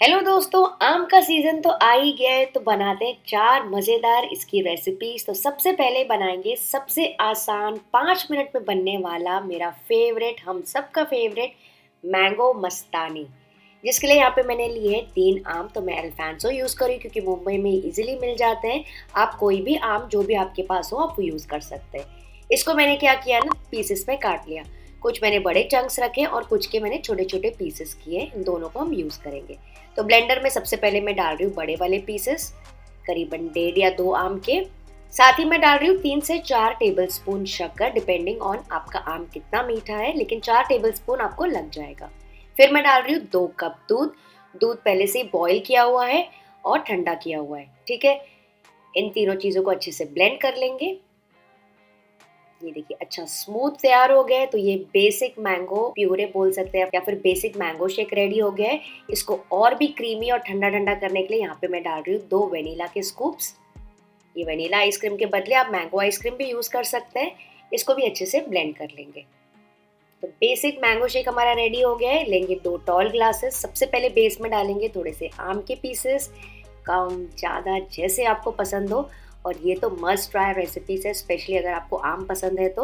Hello दोस्तों, आम का सीजन तो आ ही गया है तो बनाते हैं चार मजेदार इसकी रेसिपीज। तो सबसे पहले बनाएंगे सबसे आसान 5 मिनट में बनने वाला मेरा फेवरेट, हम सबका फेवरेट मैंगो मस्तानी। जिसके लिए यहाँ पे मैंने लिए हैं 3 आम। तो मैं अल्फांसो यूज़ करी क्योंकि मुंबई में इजीली मिल जाते हैं। आप कोई भी आम जो भी आपके पास हो आप वो यूज़ कर सकते हैं। इसको मैंने क्या किया ना, पीसेस में काट लिया। कुछ मैंने बड़े चंक्स रखे और कुछ के मैंने छोटे छोटे पीसेस किए। इन दोनों को हम यूज़ करेंगे। तो ब्लेंडर में सबसे पहले मैं डाल रही हूँ बड़े वाले पीसेस, करीबन 1.5 या 2 आम के। साथ ही मैं डाल रही हूँ 3 से 4 टेबल स्पून शक्कर, डिपेंडिंग ऑन आपका आम कितना मीठा है, लेकिन 4 टेबल स्पून आपको लग जाएगा। फिर मैं डाल रही हूँ 2 कप दूध। दूध पहले से ही बॉईल किया हुआ है और ठंडा किया हुआ है, ठीक है। इन तीनों चीज़ों को अच्छे से ब्लेंड कर लेंगे। ये देखिए अच्छा स्मूथ तैयार हो गया है। तो ये बेसिक मैंगो प्यूरे बोल सकते हैं या फिर बेसिक मैंगो शेक रेडी हो गया है। इसको और भी क्रीमी और ठंडा ठंडा करने के लिए यहाँ पे मैं डाल रही हूँ 2 वेनिला के स्कूप्स। ये वेनिला आइसक्रीम के बदले आप मैंगो आइसक्रीम भी यूज कर सकते हैं। इसको भी अच्छे से ब्लेंड कर लेंगे। तो बेसिक मैंगो शेक हमारा रेडी हो गया है। लेंगे 2 टॉल ग्लासेस। सबसे पहले बेस में डालेंगे थोड़े से आम के पीसेस, कम ज़्यादा जैसे आपको पसंद हो। और ये तो मस्ट ट्राई रेसिपीज है, स्पेशली अगर आपको आम पसंद है तो।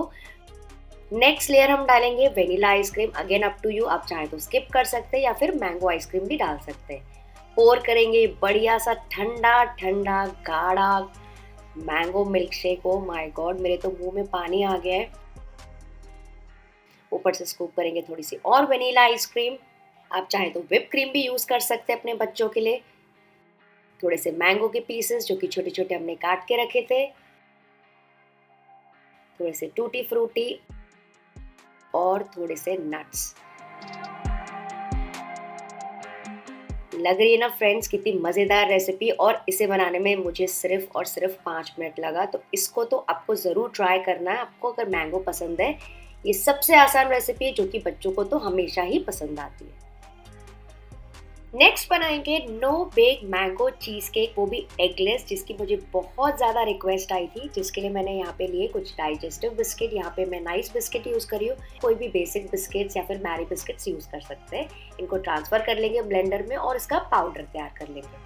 नेक्स्ट लेयर हम डालेंगे vanilla ice cream. Again up to you, आप चाहे तो स्किप कर सकते हैं या फिर मैंगो आइसक्रीम भी डाल सकते हैं। पोर करेंगे बढ़िया सा ठंडा ठंडा गाढ़ा mango milk shake. Oh my God, मेरे तो मुंह में पानी आ गया है। ऊपर से स्कूप करेंगे थोड़ी सी और वेनिला आइसक्रीम। आप चाहे तो व्हिप क्रीम भी यूज कर सकते हैं अपने बच्चों के लिए। थोड़े से मैंगो के पीसेस जो कि छोटे छोटे हमने काट के रखे थे, थोड़े से टूटी फ्रूटी और थोड़े से नट्स। लग रही है ना फ्रेंड्स कितनी मज़ेदार रेसिपी, और इसे बनाने में मुझे सिर्फ और सिर्फ 5 मिनट लगा। तो इसको तो आपको ज़रूर ट्राई करना है, आपको अगर मैंगो पसंद है। ये सबसे आसान रेसिपी है जो कि बच्चों को तो हमेशा ही पसंद आती है। नेक्स्ट बनाएंगे no bake mango cheese cake, वो भी एगलेस, जिसकी मुझे बहुत ज़्यादा रिक्वेस्ट आई थी। जिसके लिए मैंने यहाँ पे लिए कुछ डाइजेस्टिव बिस्किट। यहाँ पे मैं नाइस बिस्किट यूज़ करी हूँ। कोई भी बेसिक बिस्किट्स या फिर मैरी बिस्किट्स यूज़ कर सकते हैं। इनको ट्रांसफ़र कर लेंगे ब्लेंडर में और इसका पाउडर तैयार कर लेंगे।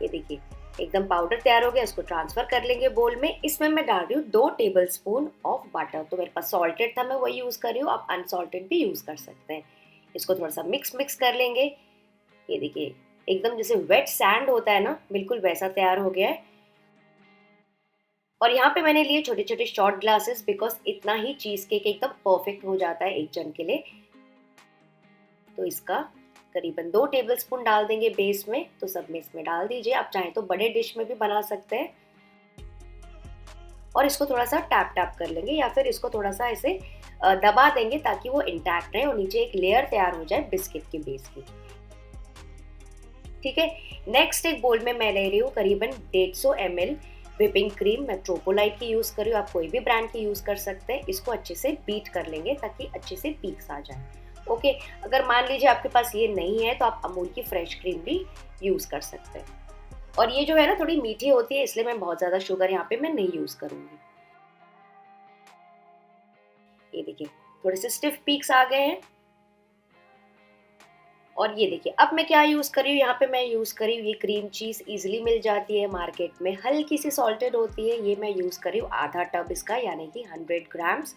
ये देखिए एकदम पाउडर तैयार हो गया। इसको ट्रांसफ़र कर लेंगे बोल में। इसमें मैं डाल रही हूँ 2 टेबल स्पून ऑफ बटर। तो मेरे पास सॉल्टेड था, मैं वही यूज़ कर रही हूँ। आप अनसॉल्टेड भी यूज़ कर सकते हैं। इसको थोड़ा सा मिक्स मिक्स कर लेंगे। ये देखिए एकदम जैसे वेट सैंड होता है ना, बिल्कुल वैसा तैयार हो गया है। और यहाँ पे मैंने लिए छोटे छोटे शॉर्ट ग्लासेस, बिकॉज इतना ही चीज़ केक एकदम परफेक्ट हो जाता है एक जन के लिए। तो इसका करीबन 2 टेबल स्पून डाल देंगे बेस में। तो सब में इसमें डाल दीजिए। आप चाहें तो बड़े डिश में भी बना सकते हैं। और इसको थोड़ा सा टैप टैप कर लेंगे या फिर इसको थोड़ा सा ऐसे दबा देंगे ताकि वो इंटैक्ट रहे और नीचे एक लेयर तैयार हो जाए बिस्किट के बेस की। ठीक है। नेक्स्ट एक बोल में मैं ले रही हूँ करीबन 150 ml व्हिपिंग क्रीम। मैं ट्रोपोलाइट की यूज़ कर रही हूँ, आप कोई भी ब्रांड की यूज़ कर सकते हैं। इसको अच्छे से बीट कर लेंगे ताकि अच्छे से पीक्स आ जाए। ओके, अगर मान लीजिए आपके पास ये नहीं है तो आप अमूल की फ्रेश क्रीम भी यूज़ कर सकते हैं। और ये जो है ना थोड़ी मीठी होती है, इसलिए मैं बहुत ज़्यादा शुगर यहाँ पे मैं नहीं यूज़ करूँगी। ये देखिए थोड़े से स्टिफ पीक्स आ गए हैं। और ये देखिए अब मैं क्या यूज़ कर रही हूँ, यहाँ पे मैं यूज़ करी हूँ ये क्रीम चीज़। इजीली मिल जाती है मार्केट में, हल्की सी सॉल्टेड होती है। ये मैं यूज़ कर रही हूँ आधा टब इसका, यानी कि 100 ग्राम्स।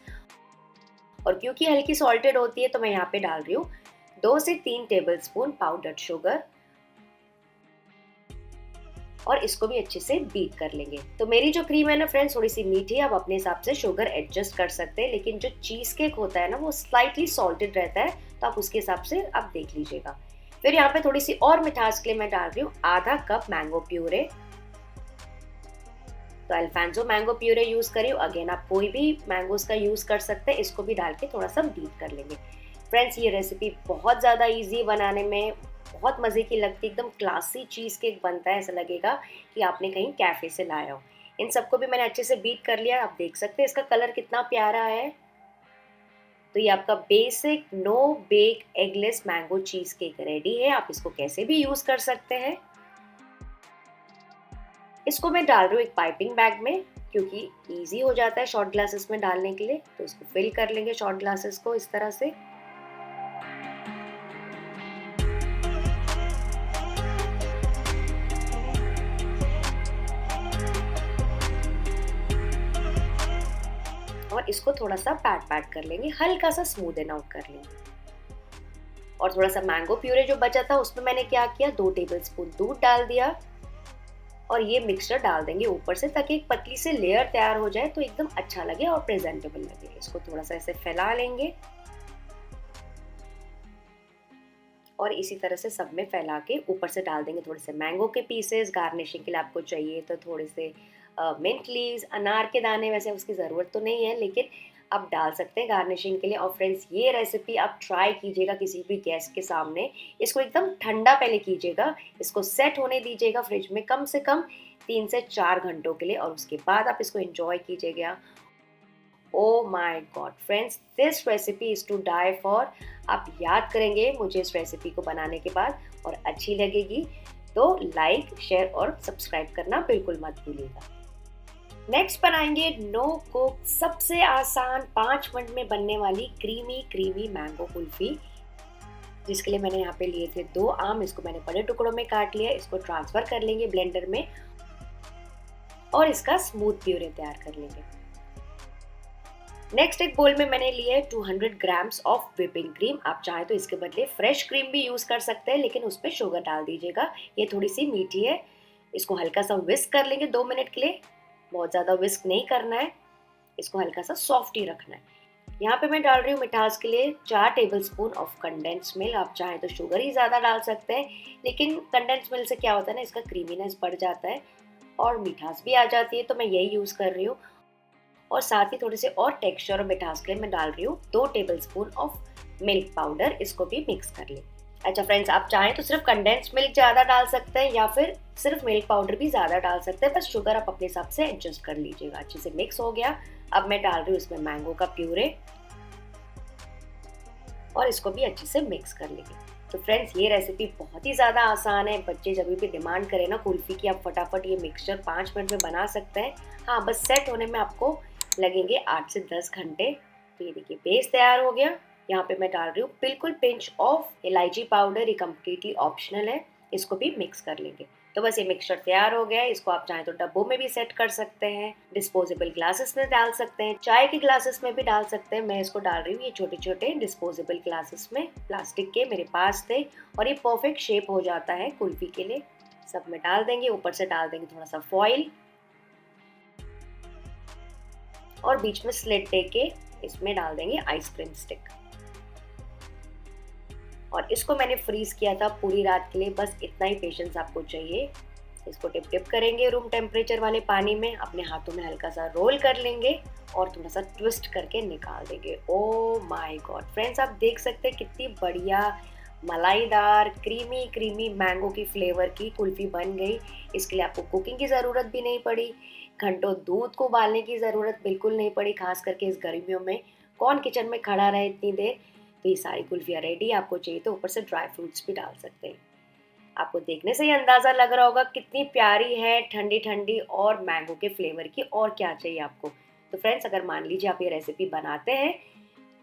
और क्योंकि हल्की सॉल्टेड होती है तो मैं यहाँ पे डाल रही हूँ 2 से 3 टेबल स्पून पाउडर्ड शुगर। और इसको भी अच्छे से बीट कर लेंगे। तो मेरी जो क्रीम है ना फ्रेंड्स थोड़ी सी मीठी है, आप अपने हिसाब से शुगर एडजस्ट कर सकते हैं। लेकिन जो चीज़ केक होता है ना वो स्लाइटली सॉल्टेड रहता है, तो आप उसके हिसाब से आप देख लीजिएगा। फिर यहाँ पे थोड़ी सी और मिठास के लिए मैं डाल रही हूँ आधा कप मैंगो प्यूरे। तो अल्फांसो मैंगो प्यूरे यूज़ करी हूँ। अगेन आप कोई भी मैंगोज का यूज़ कर सकते हैं। इसको भी डाल के थोड़ा सा बीट कर लेंगे। फ्रेंड्स ये रेसिपी बहुत ज़्यादा ईजी बनाने में, बहुत मज़े की लगती है। एकदम क्लासी चीज़ केक बनता है, ऐसा लगेगा कि आपने कहीं कैफ़े से लाया हो। इन सबको भी मैंने अच्छे से बीट कर लिया। आप देख सकते हैं इसका कलर कितना प्यारा है। तो ये आपका basic no bake eggless mango cheese cake ready है। आप इसको कैसे भी यूज़ कर सकते हैं। इसको मैं डाल रही हूँ एक पाइपिंग बैग में, क्योंकि ईजी हो जाता है शॉर्ट ग्लासेस में डालने के लिए। तो इसको फिल कर लेंगे शॉर्ट ग्लासेस को इस तरह से। और इसको थोड़ा सा पैट पैट कर लेंगे, हल्का सा स्मूदन आउट कर लेंगे। और थोड़ा सा मैंगो प्यूरे जो बचा था उसमें मैंने क्या किया, 2 टेबलस्पून दूध डाल दिया और ये मिक्सचर डाल देंगे ऊपर से, ताकि एक पतली सी लेयर तैयार हो जाए तो एकदम अच्छा लगे और प्रेजेंटेबल लगे। इसको थोड़ा सा ऐसे फैला लेंगे और इसी तरह से सब में फैला के ऊपर से डाल देंगे थोड़े से मैंगो के पीसेस। गार्निशिंग के लिए आपको चाहिए तो थोड़े से मिंट लीव्स, अनार के दाने, वैसे उसकी ज़रूरत तो नहीं है लेकिन आप डाल सकते हैं गार्निशिंग के लिए। और फ्रेंड्स ये रेसिपी आप ट्राई कीजिएगा किसी भी गेस्ट के सामने। इसको एकदम ठंडा पहले कीजिएगा, इसको सेट होने दीजिएगा फ्रिज में कम से कम 3 से 4 घंटों के लिए और उसके बाद आप इसको एंजॉय कीजिएगा। Oh my god friends, this recipe is to die for. आप याद करेंगे मुझे इस रेसिपी को बनाने के बाद और अच्छी लगेगी तो लाइक, शेयर और सब्सक्राइब करना बिल्कुल मत भूलिएगा। नेक्स्ट बनाएंगे नो कुक, सबसे आसान 5 मिनट में बनने वाली क्रीमी क्रीमी मैंगो कुल्फी, जिसके लिए मैंने यहाँ पे लिए थे 2 आम। इसको मैंने बड़े टुकड़ों में काट लिया। इसको ट्रांसफ़र कर लेंगे ब्लेंडर में और इसका स्मूथ प्यूरे तैयार कर लेंगे। नेक्स्ट एक बोल में मैंने लिए 200 ग्राम्स ऑफ व्हिपिंग क्रीम। आप चाहे तो इसके बदले फ्रेश क्रीम भी यूज़ कर सकते हैं लेकिन उस पर शुगर डाल दीजिएगा, ये थोड़ी सी मीठी है। इसको हल्का सा विस्क कर लेंगे 2 मिनट के लिए, बहुत ज़्यादा विस्क नहीं करना है, इसको हल्का सा सॉफ्ट ही रखना है। यहाँ पे मैं डाल रही हूँ मिठास के लिए 4 टेबलस्पून ऑफ कंडेंस मिल्क। आप चाहें तो शुगर ही ज़्यादा डाल सकते हैं लेकिन कंडेंस मिल्क से क्या होता है ना, इसका क्रीमीनेस बढ़ जाता है और मिठास भी आ जाती है, तो मैं यही यूज़ कर रही हूँ। और साथ ही थोड़े से और टेक्सचर और मिठास के लिए मैं डाल रही हूँ 2 टेबलस्पून ऑफ मिल्क पाउडर। इसको भी मिक्स कर लें। अच्छा फ्रेंड्स, आप चाहें तो सिर्फ कंडेंस मिल्क ज़्यादा डाल सकते हैं या फिर सिर्फ मिल्क पाउडर भी ज़्यादा डाल सकते हैं, बस शुगर आप अपने हिसाब से एडजस्ट कर लीजिएगा। अच्छे से मिक्स हो गया। अब मैं डाल रही हूँ इसमें मैंगो का प्यूरे और इसको भी अच्छे से मिक्स कर लेंगे। तो फ्रेंड्स ये रेसिपी बहुत ही ज़्यादा आसान है। बच्चे जब भी डिमांड करें ना कुल्फ़ी की, आप फटाफट ये मिक्सचर 5 मिनट में बना सकते हैं। हाँ, बस सेट होने में आपको लगेंगे 8 से 10 घंटे। तो ये देखिए बेस तैयार हो गया। यहाँ पे मैं डाल रही हूँ बिल्कुल पिंच ऑफ इलायची पाउडर, ये कम्प्लीटली ऑप्शनल है। इसको भी मिक्स कर लेंगे। तो बस ये मिक्सचर तैयार हो गया है। इसको आप चाहें तो डब्बों में भी सेट कर सकते हैं, डिस्पोजेबल ग्लासेस में डाल सकते हैं, चाय के ग्लासेस में भी डाल सकते हैं। मैं इसको डाल रही हूँ ये छोटे छोटे डिस्पोजेबल ग्लासेस में, प्लास्टिक के मेरे पास थे और ये परफेक्ट शेप हो जाता है कुल्फी के लिए। सब में डाल देंगे, ऊपर से डाल देंगे थोड़ा सा फॉइल और बीच में स्लिट देके इसमें डाल देंगे आइसक्रीम स्टिक। और इसको मैंने फ्रीज किया था पूरी रात के लिए, बस इतना ही पेशेंस आपको चाहिए। इसको टिप टिप करेंगे रूम टेम्परेचर वाले पानी में, अपने हाथों में हल्का सा रोल कर लेंगे और थोड़ा सा ट्विस्ट करके निकाल देंगे। ओह माय गॉड फ्रेंड्स, आप देख सकते हैं कितनी बढ़िया मलाईदार क्रीमी क्रीमी मैंगो की फ्लेवर की कुल्फ़ी बन गई। इसके लिए आपको कुकिंग की ज़रूरत भी नहीं पड़ी, घंटों दूध को उबालने की ज़रूरत बिल्कुल नहीं पड़ी। खास करके इस गर्मियों में कौन किचन में खड़ा रहे इतनी देर। तो ये सारी कुल्फियाँ रेडी। आपको चाहिए तो ऊपर से ड्राई फ्रूट्स भी डाल सकते हैं। आपको देखने से ही अंदाज़ा लग रहा होगा कितनी प्यारी है, ठंडी ठंडी और मैंगो के फ्लेवर की। और क्या चाहिए आपको। तो फ्रेंड्स, अगर मान लीजिए आप ये रेसिपी बनाते हैं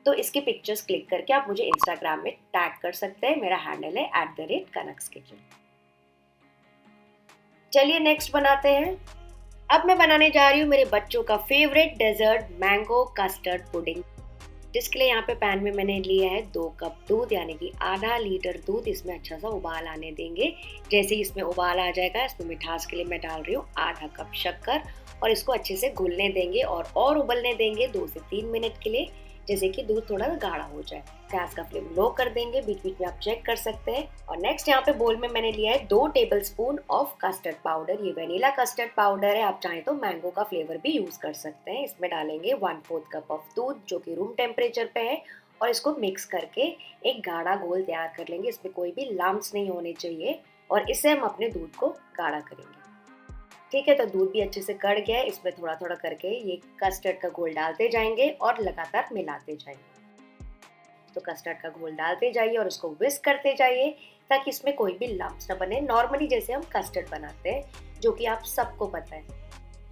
तो इसके पिक्चर्स क्लिक करके आप मुझे इंस्टाग्राम में टैग कर सकते हैं। मेरा हैंडल है @kanak's-kitchen। चलिए नेक्स्ट बनाते हैं। अब मैं बनाने जा रही हूँ मेरे बच्चों का favourite dessert mango custard pudding, जिसके लिए यहाँ पे पैन में मैंने लिया है 2 कप दूध, यानी कि आधा लीटर दूध। इसमें अच्छा सा उबाल आने देंगे। जैसे ही इसमें उबाल आ जाएगा, इसमें मिठास के लिए मैं डाल रही हूँ आधा कप शक्कर और इसको अच्छे से घुलने देंगे और उबलने देंगे 2 से 3 मिनट के लिए, जैसे कि दूध थोड़ा गाढ़ा हो जाए। गैस का फ्लेम लो कर देंगे, बीच बीच में आप चेक कर सकते हैं। और नेक्स्ट यहाँ पे बोल में मैंने लिया है 2 टेबलस्पून ऑफ कस्टर्ड पाउडर। ये वेनिला कस्टर्ड पाउडर है, आप चाहें तो मैंगो का फ्लेवर भी यूज कर सकते हैं। इसमें डालेंगे 1/4 कप ऑफ दूध जो कि रूम टेम्परेचर पे है और इसको मिक्स करके एक गाढ़ा घोल तैयार कर लेंगे। इसमें कोई भी लम्प्स नहीं होने चाहिए और इससे हम अपने दूध को गाढ़ा करेंगे। ठीक है, तो दूध भी अच्छे से कढ़ गया है। इसमें थोड़ा थोड़ा करके ये कस्टर्ड का घोल डालते जाएंगे और लगातार मिलाते जाएंगे। तो कस्टर्ड का घोल डालते जाइए और उसको विस्क करते जाइए ताकि इसमें कोई भी लम्प्स ना बने, नॉर्मली जैसे हम कस्टर्ड बनाते हैं, जो कि आप सबको पता है।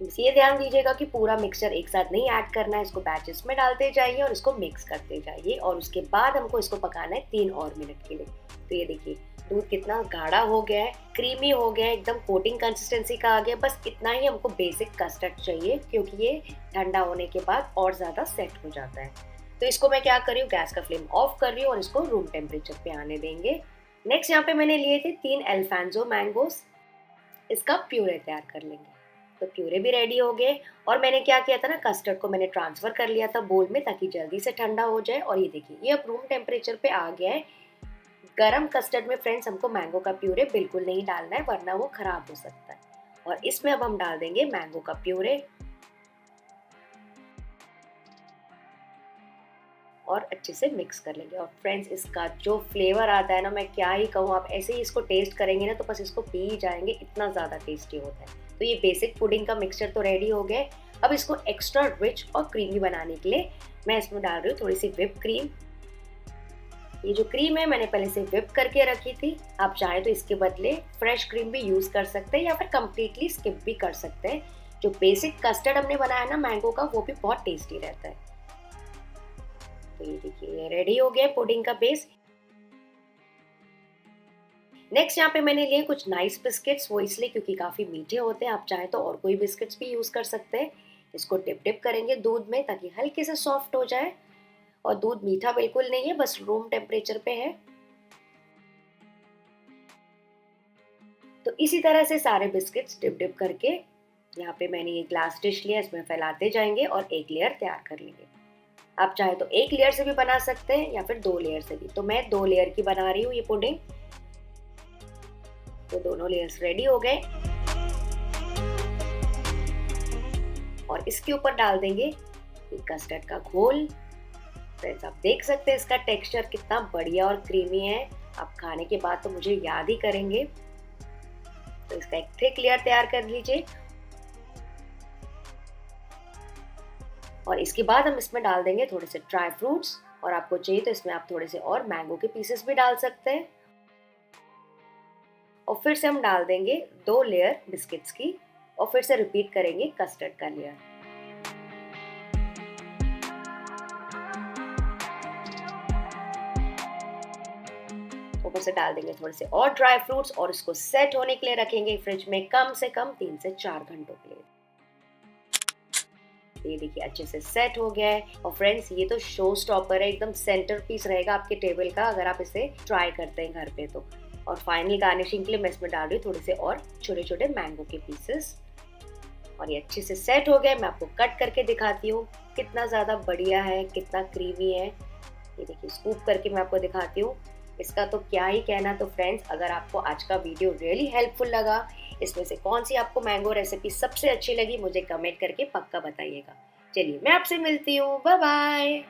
बस ये ध्यान दीजिएगा कि पूरा मिक्सचर एक साथ नहीं ऐड करना है, इसको बैचेस में डालते जाइए और इसको मिक्स करते जाइए और उसके बाद हमको इसको पकाना है 3 और मिनट के लिए। तो ये देखिए दूध कितना गाढ़ा हो गया है, क्रीमी हो गया है, एकदम कोटिंग कंसिस्टेंसी का आ गया। बस इतना ही हमको बेसिक कस्टर्ड चाहिए, क्योंकि ये ठंडा होने के बाद और ज़्यादा सेट हो जाता है। तो इसको मैं क्या कर रही हूँ, गैस का फ्लेम ऑफ कर रही हूँ और इसको रूम टेम्परेचर पे आने देंगे। नेक्स्ट यहाँ पे मैंने लिए थे 3 अल्फांसो मैंगोस, इसका प्यूरे तैयार कर लेंगे। तो प्यूरे भी रेडी हो गए और मैंने क्या किया था ना, कस्टर्ड को मैंने ट्रांसफ़र कर लिया था बोल में, ताकि जल्दी से ठंडा हो जाए। और ये देखिए, ये अब रूम टेम्परेचर पे आ गया है। गरम कस्टर्ड में फ्रेंड्स हमको मैंगो का प्यूरे बिल्कुल नहीं डालना है, वरना वो खराब हो सकता है। और इसमें अब हम डाल देंगे मैंगो का प्यूरे और अच्छे से मिक्स कर लेंगे। और फ्रेंड्स, इसका जो फ्लेवर आता है ना, मैं क्या ही कहूँ, आप ऐसे ही इसको टेस्ट करेंगे ना तो बस इसको पी ही जाएंगे, इतना ज़्यादा टेस्टी होता है। तो ये बेसिक पुडिंग का मिक्सचर तो रेडी हो गए। अब इसको एक्स्ट्रा रिच और क्रीमी बनाने के लिए मैं इसमें डाल रही हूँ थोड़ी सी व्हिप क्रीम। ये जो क्रीम है मैंने पहले से व्हिप करके रखी थी। आप चाहें तो इसके बदले फ्रेश क्रीम भी यूज़ कर सकते हैं या फिर कम्प्लीटली स्किप भी कर सकते हैं। जो बेसिक कस्टर्ड हमने बनाया ना मैंगो का, वो भी बहुत टेस्टी रहता है। तो ये देखिए, रेडी हो गया पुडिंग का बेस। नेक्स्ट यहाँ पे मैंने लिए कुछ नाइस बिस्किट्स, वो इसलिए क्योंकि काफ़ी मीठे होते हैं। आप चाहें तो और कोई बिस्किट्स भी यूज़ कर सकते हैं। इसको डिप करेंगे दूध में ताकि हल्के से सॉफ्ट हो जाए। और दूध मीठा बिल्कुल नहीं है, बस रूम टेम्परेचर पे है। तो इसी तरह से सारे बिस्किट्स डिप करके यहाँ पे मैंने ये ग्लास डिश लिया, इसमें फैलाते जाएंगे और एक लेयर तैयार कर लेंगे। आप चाहे तो एक लेयर से भी बना सकते हैं या फिर 2 लेयर से भी। तो मैं 2 लेयर की बना रही हूँ ये पुडिंग। तो दोनों लेयर्स रेडी हो गए और इसके ऊपर डाल देंगे ये कस्टर्ड का घोल। फ्रेंड्स, आप देख सकते हैं इसका टेक्सचर कितना बढ़िया और क्रीमी है। आप खाने के बाद तो मुझे याद ही करेंगे। तो इसका एक थिक लेयर तैयार कर लीजिए और इसके बाद हम इसमें डाल देंगे थोड़े से ड्राई फ्रूट्स। और आपको चाहिए तो इसमें आप थोड़े से और मैंगो के पीसेस भी डाल सकते हैं। और फिर से हम डाल देंगे 2 लेयर बिस्किट्स की और फिर से रिपीट करेंगे कस्टर्ड का लेयर। ऊपर से डाल देंगे थोड़े से और ड्राई फ्रूट्स और इसको सेट होने के लिए रखेंगे फ्रिज में कम से कम 3 से 4 घंटों के लिए। ये देखिए, अच्छे से सेट हो गया है। और फ्रेंड्स, ये तो शो स्टॉपर है, एकदम सेंटर पीस रहेगा आपके टेबल का अगर आप इसे ट्राई करते हैं घर पे तो। और फाइनल गार्निशिंग के लिए मैं इसमें डाल रही हूँ थोड़े से और छोटे छोटे मैंगो के पीसेस। और ये अच्छे से सेट हो गया। मैं आपको कट करके दिखाती हूँ कितना ज़्यादा बढ़िया है, कितना क्रीमी है। ये देखिए, स्कूप करके मैं आपको दिखाती हूँ। इसका तो क्या ही कहना। तो फ्रेंड्स, अगर आपको आज का वीडियो रियली हेल्पफुल लगा, इसमें से कौन सी आपको मैंगो रेसिपी सबसे अच्छी लगी, मुझे कमेंट करके पक्का बताइएगा। चलिए, मैं आपसे मिलती हूँ। Bye bye.